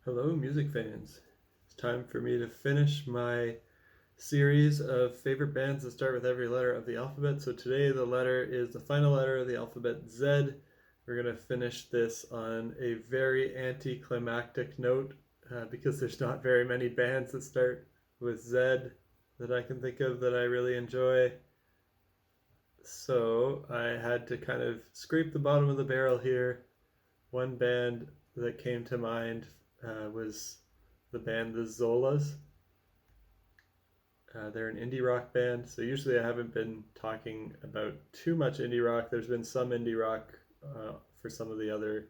Hello, music fans. It's time for me to finish my series of favorite bands that start with every letter of the alphabet. So today the letter is the final letter of the alphabet, Z. We're going to finish this on a very anticlimactic note because there's not very many bands that start with Z that I can think of that I really enjoy. So I had to kind of scrape the bottom of the barrel here. One band that came to mind was the band The Zolas. They're an indie rock band, so usually I haven't been talking about too much indie rock. There's been some indie rock for some of the other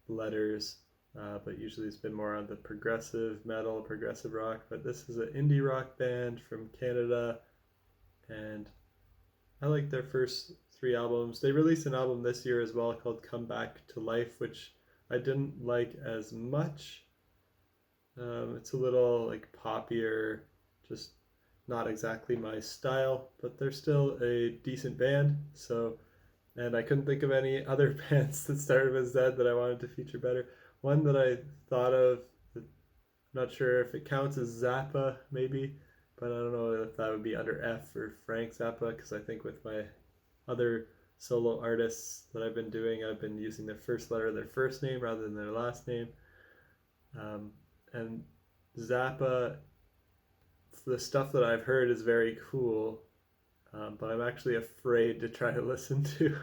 letters, but usually it's been more on the progressive metal, progressive rock. But this is an indie rock band from Canada, and I like their first three albums. They released an album this year as well called Come Back to Life, which I didn't like as much. It's a little like poppier, just not exactly my style, but they're still a decent band. So, and I couldn't think of any other bands that started with Z that I wanted to feature better. One that I thought of, I'm not sure if it counts as Zappa, maybe, but I don't know if that would be under F or Frank Zappa, because I think with my other solo artists that I've been doing, I've been using their first letter of their first name rather than their last name. And Zappa, the stuff that I've heard is very cool, but I'm actually afraid to try to listen to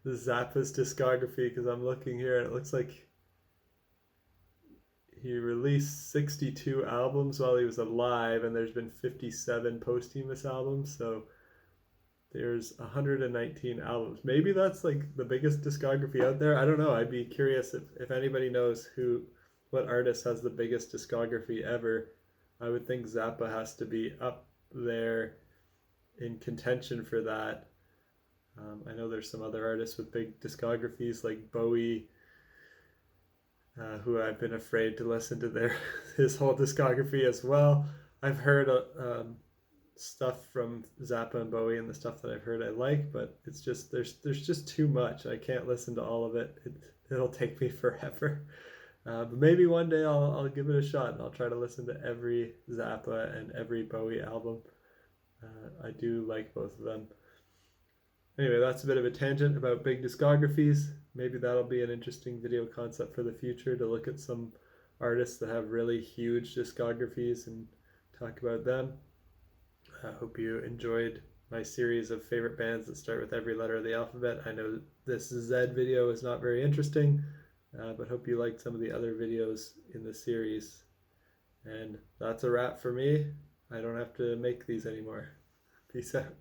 the Zappa's discography because I'm looking here and it looks like he released 62 albums while he was alive, and there's been 57 posthumous albums, so there's 119 albums. Maybe that's like the biggest discography out there. I don't know. I'd be curious if anybody knows what artist has the biggest discography ever. I would think Zappa has to be up there in contention for that. I know there's some other artists with big discographies like Bowie, who I've been afraid to listen to his whole discography as well. I've heard stuff from Zappa and Bowie, and the stuff that I've heard I like, but it's just there's just too much. I can't listen to all of it. It'll take me forever. But maybe one day I'll give it a shot and I'll try to listen to every Zappa and every Bowie album. I do like both of them. Anyway, that's a bit of a tangent about big discographies. Maybe that'll be an interesting video concept for the future to look at some artists that have really huge discographies and talk about them. I hope you enjoyed my series of favorite bands that start with every letter of the alphabet. I know this Z video is not very interesting, but hope you liked some of the other videos in the series. And that's a wrap for me. I don't have to make these anymore. Peace out.